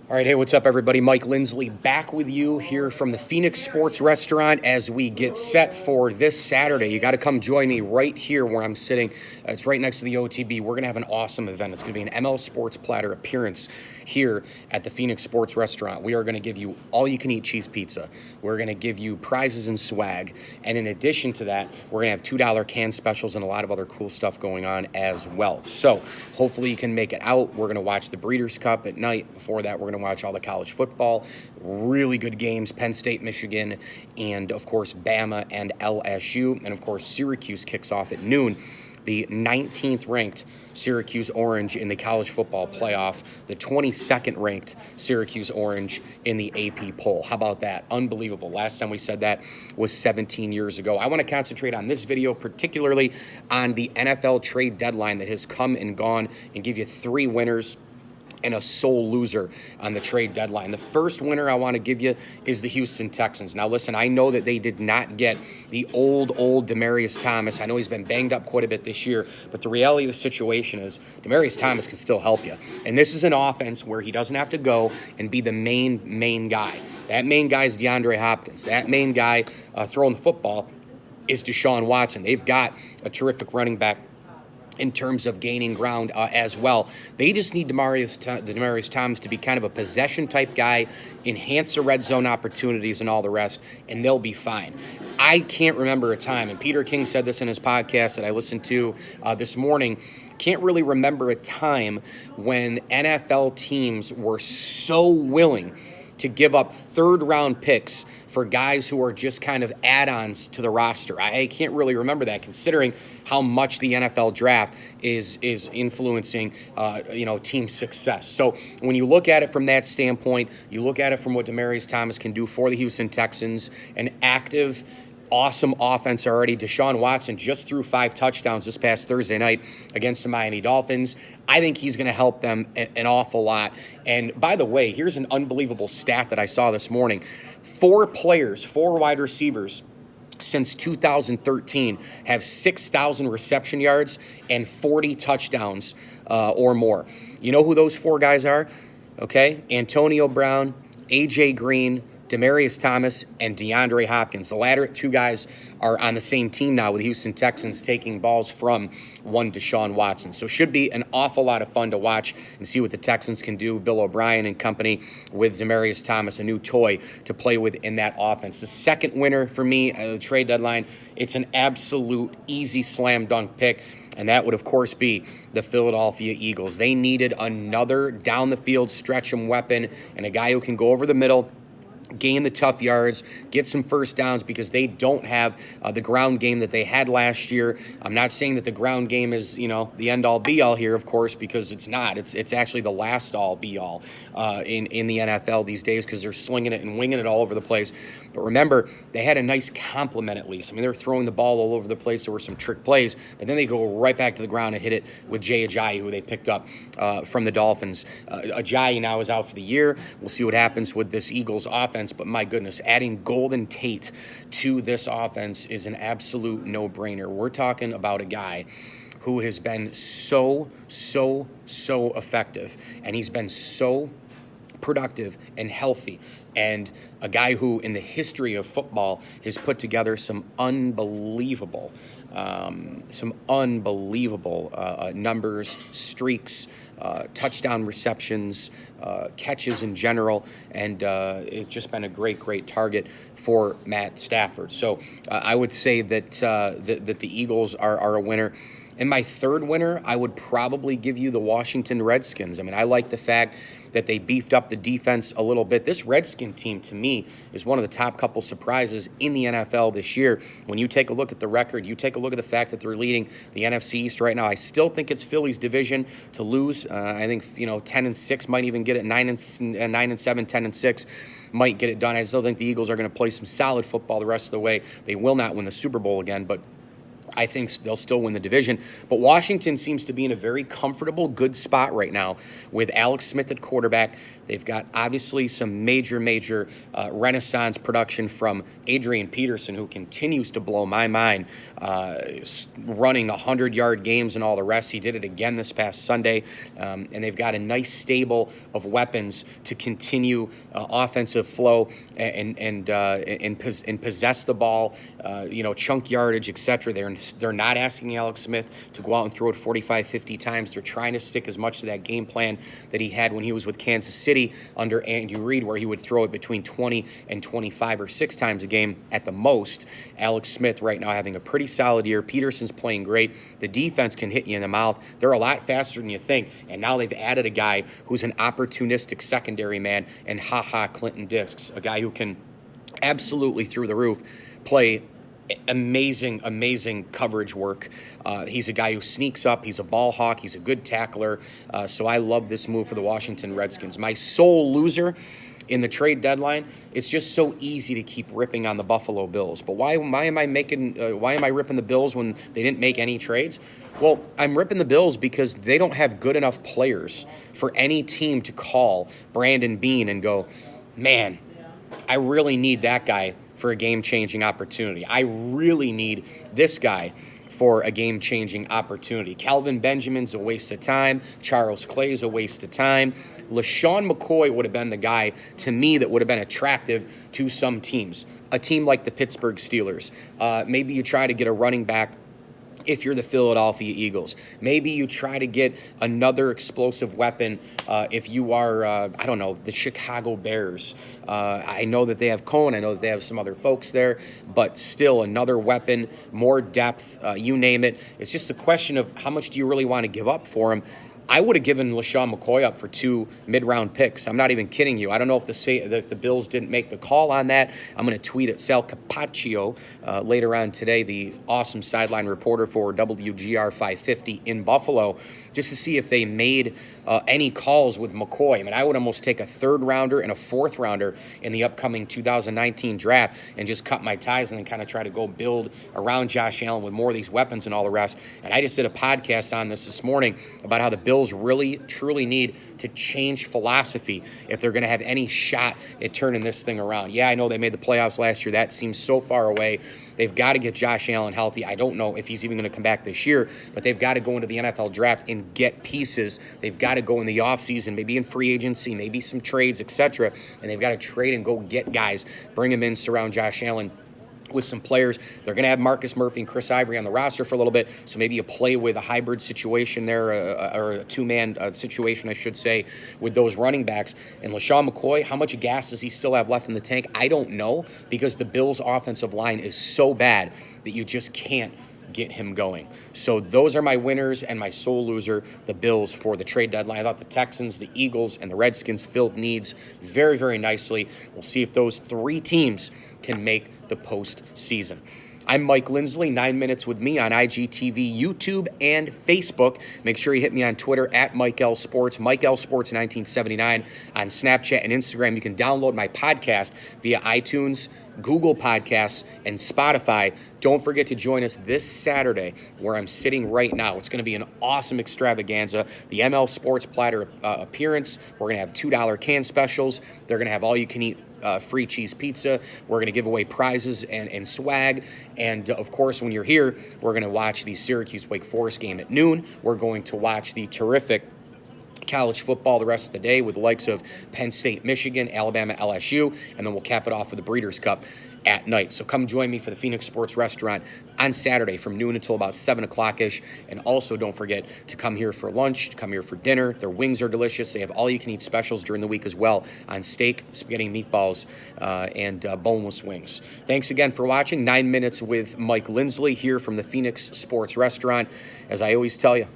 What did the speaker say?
All right, hey, what's up, everybody? Mike Lindsley back with you here from the Phoenix Sports Restaurant as we get set for this Saturday. You got to come join me right here where I'm sitting. It's right next to the OTB. We're going to have an awesome event. It's going to be an ML Sports Platter appearance here at the Phoenix Sports Restaurant. We are going to give you all-you-can-eat cheese pizza. We're going to give you prizes and swag. And in addition to that, we're going to have $2 can specials and a lot of other cool stuff going on as well. So hopefully you can make it out. We're going to watch the Breeders' Cup at night. Before that, we're going to watch all the college football, really good games, Penn State, Michigan, and of course Bama and LSU, and of course Syracuse kicks off at noon. The 19th ranked Syracuse Orange in the college football playoff, the 22nd ranked Syracuse Orange in the AP poll. How about that? Unbelievable. Last time we said that was 17 years ago. I want to concentrate on this video, particularly on the NFL trade deadline that has come and gone, and give you 3 winners and a sole loser on the trade deadline. The first winner I want to give you is the Houston Texans. Now, listen, I know that they did not get the old Demaryius Thomas. I know he's been banged up quite a bit this year, but the reality of the situation is Demaryius Thomas can still help you. And this is an offense where he doesn't have to go and be the main guy. That main guy is DeAndre Hopkins. That main guy throwing the football is Deshaun Watson. They've got a terrific running back in terms of gaining ground as well. They just need Demaryius Thomas to be kind of a possession-type guy, enhance the red zone opportunities and all the rest, and they'll be fine. I can't remember a time, and Peter King said this in his podcast that I listened to this morning, can't really remember a time when NFL teams were so willing to give up third-round picks for guys who are just kind of add-ons to the roster. I can't really remember that, considering how much the NFL draft is influencing, team success. So when you look at it from that standpoint, you look at it from what Demaryius Thomas can do for the Houston Texans, an active, awesome offense already. Deshaun Watson just threw 5 touchdowns this past Thursday night against the Miami Dolphins. I think he's going to help them an awful lot. And by the way, here's an unbelievable stat that I saw this morning. 4 wide receivers since 2013 have 6,000 reception yards and 40 touchdowns or more. You know who those 4 guys are? Okay, Antonio Brown, A.J. Green, Demaryius Thomas, and DeAndre Hopkins. The latter 2 guys are on the same team now with the Houston Texans, taking balls from one Deshaun Watson. So should be an awful lot of fun to watch and see what the Texans can do. Bill O'Brien and company with Demaryius Thomas, a new toy to play with in that offense. The second winner for me, the trade deadline, it's an absolute easy slam dunk pick. And that would, of course, be the Philadelphia Eagles. They needed another down-the-field stretch-em weapon and a guy who can go over the middle, gain the tough yards, get some first downs, because they don't have the ground game that they had last year. I'm not saying that the ground game is, the end-all, be-all here, of course, because it's not. It's actually the last-all, be-all in the NFL these days, because they're slinging it and winging it all over the place. But remember, they had a nice complement at least. I mean, they were throwing the ball all over the place. There were some trick plays, but then they go right back to the ground and hit it with Jay Ajayi, who they picked up from the Dolphins. Ajayi now is out for the year. We'll see what happens with this Eagles offense, but my goodness, adding Golden Tate to this offense is an absolute no-brainer. We're talking about a guy who has been so effective, and he's been so productive and healthy, and a guy who in the history of football has put together some unbelievable numbers, streaks, touchdown receptions, catches in general, and it's just been a great target for Matt Stafford. So I would say that the Eagles are a winner. And my third winner, I would probably give you the Washington Redskins. I mean, I like the fact that they beefed up the defense a little bit. This Redskin team, to me, is one of the top couple surprises in the NFL this year. When you take a look at the record, you take a look at the fact that they're leading the NFC East right now. I still think it's Philly's division to lose. I think 10-6 might even get it. 9-7, 10-6 might get it done. I still think the Eagles are going to play some solid football the rest of the way. They will not win the Super Bowl again, but I think they'll still win the division. But Washington seems to be in a very comfortable, good spot right now with Alex Smith at quarterback. They've got obviously some major renaissance production from Adrian Peterson, who continues to blow my mind, running 100-yard games and all the rest. He did it again this past Sunday. And they've got a nice stable of weapons to continue offensive flow and possess the ball, chunk yardage, etc. They're not asking Alex Smith to go out and throw it 45, 50 times. They're trying to stick as much to that game plan that he had when he was with Kansas City under Andy Reid, where he would throw it between 20 and 25 or 6 times a game at the most. Alex Smith right now having a pretty solid year. Peterson's playing great. The defense can hit you in the mouth. They're a lot faster than you think. And now they've added a guy who's an opportunistic secondary man, and Clinton Dix, a guy who can absolutely through the roof play amazing coverage work. He's a guy who sneaks up. He's a ball hawk. He's a good tackler. So I love this move for the Washington Redskins. My sole loser in the trade deadline, it's just so easy to keep ripping on the Buffalo Bills. But why am I ripping the Bills when they didn't make any trades? Well, I'm ripping the Bills because they don't have good enough players for any team to call Brandon Beane and go, man, I really need that guy for a game-changing opportunity. I really need this guy for a game-changing opportunity. Calvin Benjamin's a waste of time. Charles Clay's a waste of time. LaShawn McCoy would have been the guy, to me, that would have been attractive to some teams. A team like the Pittsburgh Steelers. Maybe you try to get a running back if you're the Philadelphia Eagles. Maybe you try to get another explosive weapon if you are, the Chicago Bears. I know that they have Cohen. I know that they have some other folks there, but still another weapon, more depth, you name it. It's just a question of how much do you really want to give up for him. I would have given LaShawn McCoy up for 2 mid-round picks. I'm not even kidding you. I don't know if the Bills didn't make the call on that. I'm going to tweet at Sal Capaccio later on today, the awesome sideline reporter for WGR 550 in Buffalo, just to see if they made any calls with McCoy. I mean, I would almost take a 3rd rounder and a 4th rounder in the upcoming 2019 draft and just cut my ties and then kind of try to go build around Josh Allen with more of these weapons and all the rest. And I just did a podcast on this morning about how the Bills really, truly need to change philosophy if they're going to have any shot at turning this thing around. Yeah, I know they made the playoffs last year. That seems so far away. They've got to get Josh Allen healthy. I don't know if he's even going to come back this year, but they've got to go into the NFL draft and get pieces. They've got to go in the offseason, maybe in free agency, maybe some trades, etc. And they've got to trade and go get guys, bring them in, surround Josh Allen with some players. They're going to have Marcus Murphy and Chris Ivory on the roster for a little bit, so maybe you play with a hybrid situation there, or a two-man situation, I should say, with those running backs. And LaShawn McCoy, how much gas does he still have left in the tank? I don't know, because the Bills' offensive line is so bad that you just can't get him going. So those are my winners and my sole loser, the Bills, for the trade deadline. I thought the Texans, the Eagles, and the Redskins filled needs very, very nicely. We'll see if those 3 teams can make the postseason. I'm Mike Lindsley, 9 Minutes with me on IGTV, YouTube, and Facebook. Make sure you hit me on Twitter at Mike L Sports, Mike L Sports 1979 on Snapchat and Instagram. You can download my podcast via iTunes, Google Podcasts, and Spotify. Don't forget to join us this Saturday where I'm sitting right now. It's going to be an awesome extravaganza. The ML Sports Platter appearance. We're going to have $2 can specials. They're going to have all-you-can-eat free cheese pizza. We're going to give away prizes and swag. And, of course, when you're here, we're going to watch the Syracuse-Wake Forest game at noon. We're going to watch the terrific college football the rest of the day with the likes of Penn State, Michigan, Alabama, LSU, and then we'll cap it off with the Breeders' Cup at night. So come join me for the Phoenix Sports Restaurant on Saturday from noon until about 7 o'clock-ish. And also don't forget to come here for lunch, to come here for dinner. Their wings are delicious. They have all-you-can-eat specials during the week as well on steak, spaghetti and meatballs, and boneless wings. Thanks again for watching. 9 Minutes with Mike Lindsley here from the Phoenix Sports Restaurant. As I always tell you,